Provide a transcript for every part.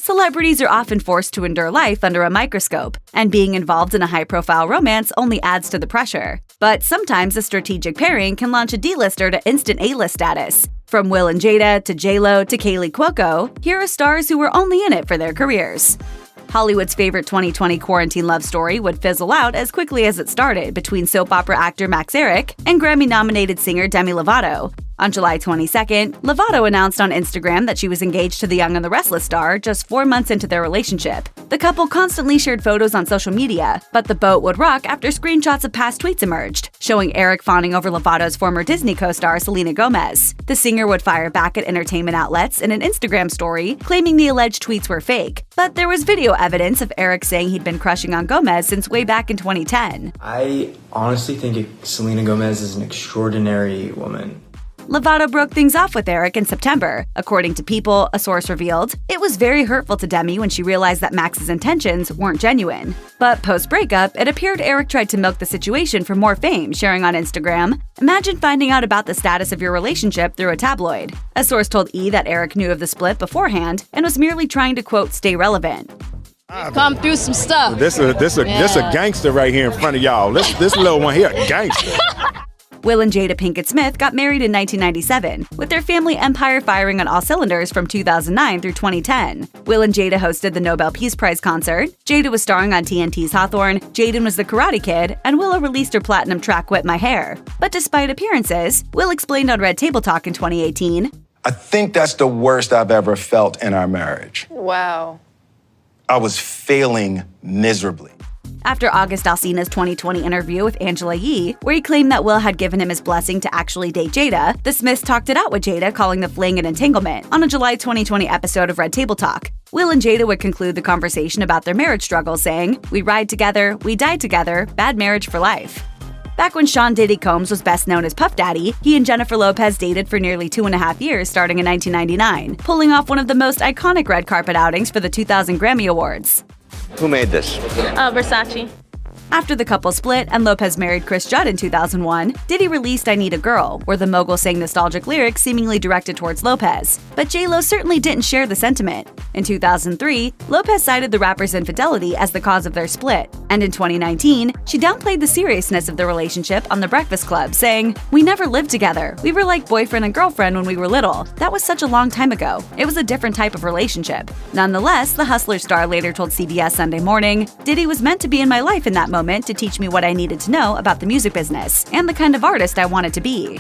Celebrities are often forced to endure life under a microscope, and being involved in a high-profile romance only adds to the pressure. But sometimes a strategic pairing can launch a D-lister to instant A-list status. From Will and Jada to JLo to Kaley Cuoco, here are stars who were only in it for their careers. Hollywood's favorite 2020 quarantine love story would fizzle out as quickly as it started between soap opera actor Ehrich and Grammy-nominated singer Demi Lovato. On July 22nd, Lovato announced on Instagram that she was engaged to the Young and the Restless star just 4 months into their relationship. The couple constantly shared photos on social media, but the boat would rock after screenshots of past tweets emerged, showing Ehrich fawning over Lovato's former Disney co-star Selena Gomez. The singer would fire back at entertainment outlets in an Instagram story, claiming the alleged tweets were fake. But there was video evidence of Ehrich saying he'd been crushing on Gomez since way back in 2010. I honestly think Selena Gomez is an extraordinary woman. Lovato broke things off with Ehrich in September. According to People, a source revealed, it was very hurtful to Demi when she realized that Max's intentions weren't genuine. But post-breakup, it appeared Ehrich tried to milk the situation for more fame, sharing on Instagram, "Imagine finding out about the status of your relationship through a tabloid." A source told E! that Ehrich knew of the split beforehand and was merely trying to, quote, stay relevant. Come through some stuff. This a gangster right here in front of y'all. This little one here, a gangster. Will and Jada Pinkett Smith got married in 1997, with their family empire firing on all cylinders from 2009 through 2010. Will and Jada hosted the Nobel Peace Prize concert, Jada was starring on TNT's Hawthorne, Jaden was the Karate Kid, and Willow released her platinum track Whip My Hair. But despite appearances, Will explained on Red Table Talk in 2018, "I think that's the worst I've ever felt in our marriage. Wow. I was failing miserably." After August Alsina's 2020 interview with Angela Yee, where he claimed that Will had given him his blessing to actually date Jada, the Smiths talked it out with Jada, calling the fling an entanglement, on a July 2020 episode of Red Table Talk. Will and Jada would conclude the conversation about their marriage struggles, saying, "We ride together, we die together, bad marriage for life." Back when Sean Diddy Combs was best known as Puff Daddy, he and Jennifer Lopez dated for nearly 2.5 years starting in 1999, pulling off one of the most iconic red carpet outings for the 2000 Grammy Awards. Who made this? Versace. After the couple split and Lopez married Kris Judd in 2001, Diddy released I Need a Girl, where the mogul sang nostalgic lyrics seemingly directed towards Lopez. But JLo certainly didn't share the sentiment. In 2003, Lopez cited the rapper's infidelity as the cause of their split. And in 2019, she downplayed the seriousness of the relationship on The Breakfast Club, saying, "We never lived together. We were like boyfriend and girlfriend when we were little. That was such a long time ago. It was a different type of relationship." Nonetheless, the Hustler star later told CBS Sunday Morning, "Diddy was meant to be in my life in that moment to teach me what I needed to know about the music business and the kind of artist I wanted to be."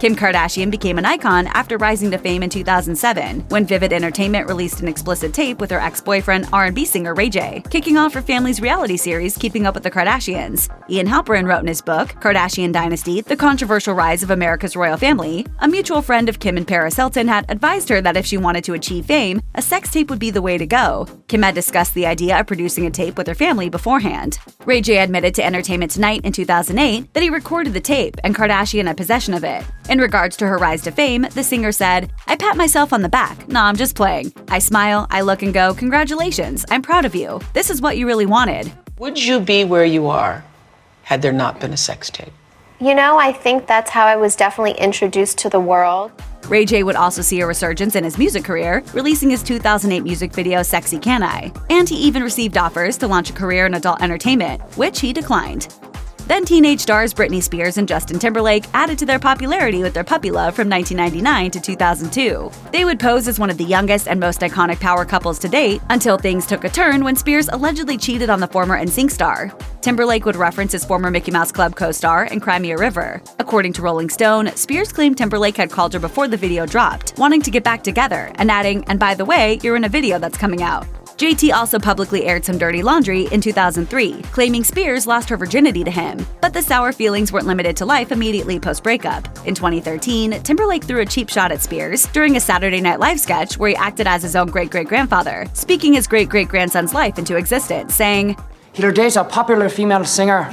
Kim Kardashian became an icon after rising to fame in 2007, when Vivid Entertainment released an explicit tape with her ex-boyfriend, R&B singer Ray J, kicking off her family's reality series Keeping Up with the Kardashians. Ian Halperin wrote in his book, Kardashian Dynasty, The Controversial Rise of America's Royal Family, a mutual friend of Kim and Paris Hilton had advised her that if she wanted to achieve fame, a sex tape would be the way to go. Kim had discussed the idea of producing a tape with her family beforehand. Ray J admitted to Entertainment Tonight in 2008 that he recorded the tape and Kardashian had possession of it. In regards to her rise to fame, the singer said, "I pat myself on the back. Nah, I'm just playing. I smile, I look and go, congratulations, I'm proud of you. This is what you really wanted." Would you be where you are had there not been a sex tape? You know, I think that's how I was definitely introduced to the world. Ray J would also see a resurgence in his music career, releasing his 2008 music video Sexy Can I? And he even received offers to launch a career in adult entertainment, which he declined. Then teenage stars Britney Spears and Justin Timberlake added to their popularity with their puppy love from 1999 to 2002. They would pose as one of the youngest and most iconic power couples to date, until things took a turn when Spears allegedly cheated on the former NSYNC star. Timberlake would reference his former Mickey Mouse Club co-star in Cry Me a River. According to Rolling Stone, Spears claimed Timberlake had called her before the video dropped, wanting to get back together, and adding, "And by the way, you're in a video that's coming out." JT also publicly aired some dirty laundry in 2003, claiming Spears lost her virginity to him. But the sour feelings weren't limited to life immediately post-breakup. In 2013, Timberlake threw a cheap shot at Spears during a Saturday Night Live sketch where he acted as his own great-great-grandfather, speaking his great-great-grandson's life into existence, saying, "He'll date a popular female singer.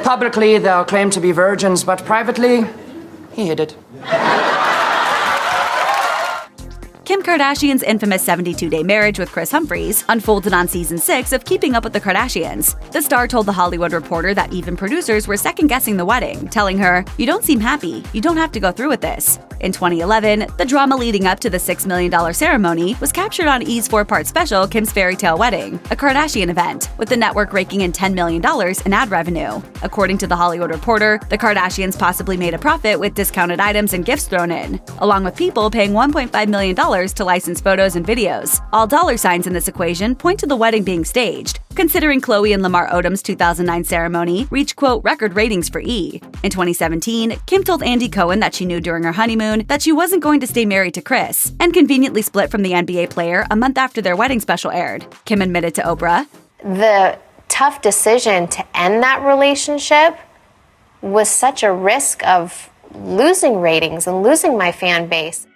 Publicly, they'll claim to be virgins, but privately, he hid it." Kim Kardashian's infamous 72-day marriage with Kris Humphries unfolded on season 6 of Keeping Up with the Kardashians. The star told The Hollywood Reporter that even producers were second-guessing the wedding, telling her, "You don't seem happy. You don't have to go through with this." In 2011, the drama leading up to the $6 million ceremony was captured on E's 4-part special Kim's Fairy Tale Wedding, a Kardashian event, with the network raking in $10 million in ad revenue. According to The Hollywood Reporter, the Kardashians possibly made a profit with discounted items and gifts thrown in, along with people paying $1.5 million to license photos and videos. All dollar signs in this equation point to the wedding being staged, considering Khloe and Lamar Odom's 2009 ceremony reached, quote, record ratings for E! In 2017, Kim told Andy Cohen that she knew during her honeymoon that she wasn't going to stay married to Kris, and conveniently split from the NBA player a month after their wedding special aired. Kim admitted to Oprah, The tough decision to end that relationship was such a risk of losing ratings and losing my fan base.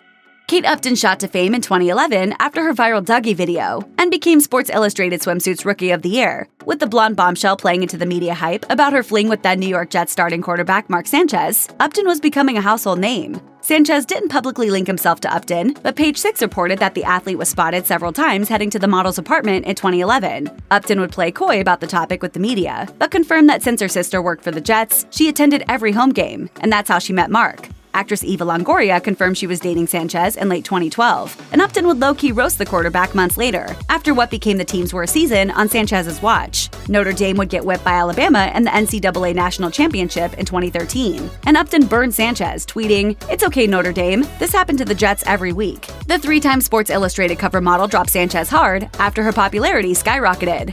Kate Upton shot to fame in 2011 after her viral Dougie video and became Sports Illustrated Swimsuit's Rookie of the Year, with the blonde bombshell playing into the media hype about her fling with then New York Jets starting quarterback Mark Sanchez. Upton was becoming a household name. Sanchez didn't publicly link himself to Upton, but Page Six reported that the athlete was spotted several times heading to the model's apartment in 2011. Upton would play coy about the topic with the media, but confirmed that since her sister worked for the Jets, she attended every home game, and that's how she met Mark. Actress Eva Longoria confirmed she was dating Sanchez in late 2012, and Upton would low-key roast the quarterback months later, after what became the team's worst season on Sanchez's watch. Notre Dame would get whipped by Alabama in the NCAA National Championship in 2013, and Upton burned Sanchez, tweeting, "It's okay, Notre Dame. This happened to the Jets every week." The 3-time Sports Illustrated cover model dropped Sanchez hard after her popularity skyrocketed.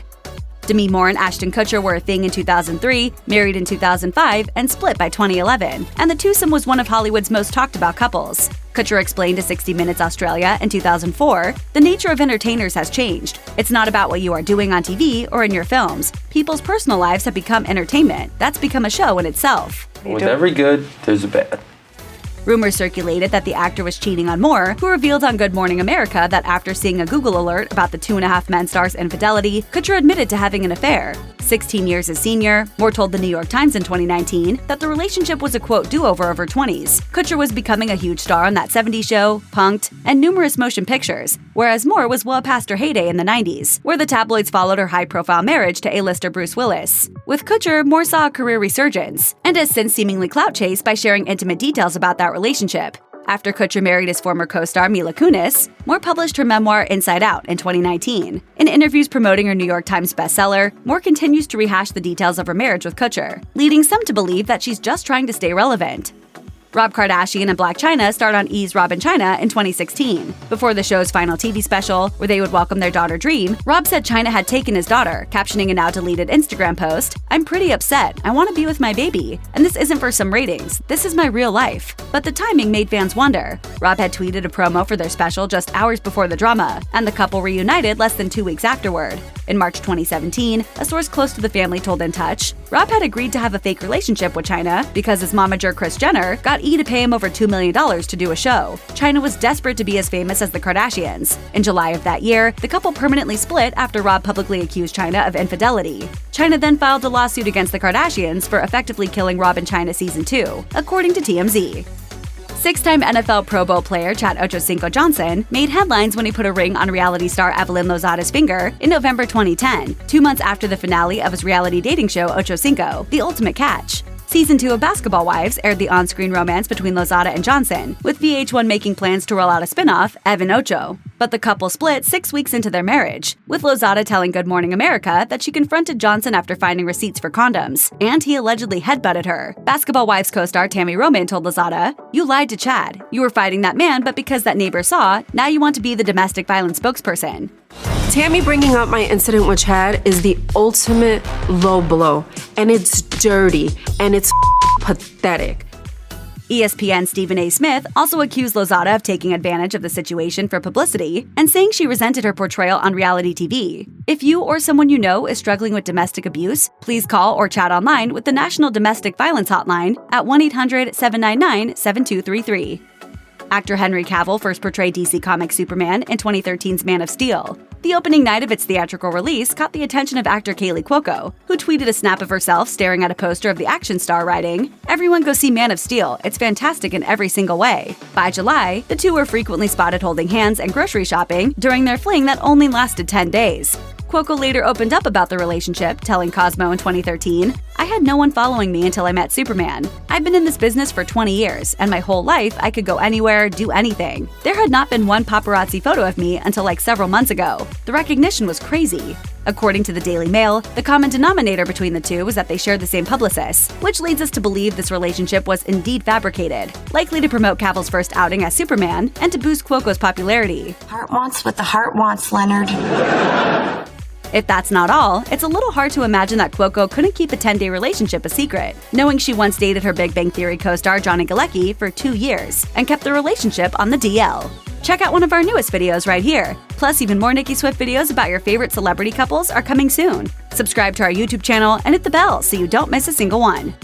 Demi Moore and Ashton Kutcher were a thing in 2003, married in 2005, and split by 2011, and the twosome was one of Hollywood's most talked about couples. Kutcher explained to 60 Minutes Australia in 2004, "The nature of entertainers has changed. It's not about what you are doing on TV or in your films. People's personal lives have become entertainment. That's become a show in itself." With every good, there's a bad. Rumors circulated that the actor was cheating on Moore, who revealed on Good Morning America that after seeing a Google alert about the Two and a Half Men star's infidelity, Kutcher admitted to having an affair. 16 years his senior, Moore told the New York Times in 2019 that the relationship was a, quote, do-over of her 20s. Kutcher was becoming a huge star on That 70s Show, Punk'd, and numerous motion pictures, whereas Moore was well past her heyday in the 90s, where the tabloids followed her high-profile marriage to A-lister Bruce Willis. With Kutcher, Moore saw a career resurgence, and has since seemingly clout-chased by sharing intimate details about that relationship. After Kutcher married his former co-star Mila Kunis, Moore published her memoir Inside Out in 2019. In interviews promoting her New York Times bestseller, Moore continues to rehash the details of her marriage with Kutcher, leading some to believe that she's just trying to stay relevant. Rob Kardashian and Blac Chyna starred on E's Rob and Chyna in 2016. Before the show's final TV special, where they would welcome their daughter Dream, Rob said Chyna had taken his daughter, captioning a now-deleted Instagram post, "I'm pretty upset. I want to be with my baby. And this isn't for some ratings. This is my real life." But the timing made fans wonder. Rob had tweeted a promo for their special just hours before the drama, and the couple reunited less than 2 weeks afterward. In March 2017, a source close to the family told In Touch, Rob had agreed to have a fake relationship with Chyna because his momager Kris Jenner got E to pay him over $2 million to do a show. Chyna was desperate to be as famous as the Kardashians. In July of that year, the couple permanently split after Rob publicly accused Chyna of infidelity. Chyna then filed a lawsuit against the Kardashians for effectively killing Rob and Chyna Season 2, according to TMZ. 6-time NFL Pro Bowl player Chad Ochocinco Johnson made headlines when he put a ring on reality star Evelyn Lozada's finger in November 2010, 2 months after the finale of his reality dating show Ochocinco, The Ultimate Catch. Season 2 of Basketball Wives aired the on-screen romance between Lozada and Johnson, with VH1 making plans to roll out a spin-off, Evan Ocho. But the couple split 6 weeks into their marriage, with Lozada telling Good Morning America that she confronted Johnson after finding receipts for condoms, and he allegedly headbutted her. Basketball Wives co-star Tammy Roman told Lozada, "You lied to Chad. You were fighting that man, but because that neighbor saw, now you want to be the domestic violence spokesperson." Tammy bringing up my incident with Chad is the ultimate low blow, and it's dirty, and it's pathetic. ESPN's Stephen A. Smith also accused Lozada of taking advantage of the situation for publicity and saying she resented her portrayal on reality TV. If you or someone you know is struggling with domestic abuse, please call or chat online with the National Domestic Violence Hotline at 1-800-799-7233. Actor Henry Cavill first portrayed DC Comics Superman in 2013's Man of Steel. The opening night of its theatrical release caught the attention of actor Kaley Cuoco, who tweeted a snap of herself staring at a poster of the action star writing, "Everyone go see Man of Steel, it's fantastic in every single way." By July, the two were frequently spotted holding hands and grocery shopping during their fling that only lasted 10 days. Cuoco later opened up about the relationship, telling Cosmo in 2013, "I had no one following me until I met Superman. I've been in this business for 20 years, and my whole life I could go anywhere, do anything. There had not been one paparazzi photo of me until like several months ago. The recognition was crazy." According to the Daily Mail, the common denominator between the two was that they shared the same publicist, which leads us to believe this relationship was indeed fabricated, likely to promote Cavill's first outing as Superman and to boost Cuoco's popularity. Heart wants what the heart wants, Leonard. If that's not all, it's a little hard to imagine that Cuoco couldn't keep a 10-day relationship a secret, knowing she once dated her Big Bang Theory co-star Johnny Galecki for 2 years and kept the relationship on the DL. Check out one of our newest videos right here. Plus, even more Nicki Swift videos about your favorite celebrity couples are coming soon. Subscribe to our YouTube channel and hit the bell so you don't miss a single one.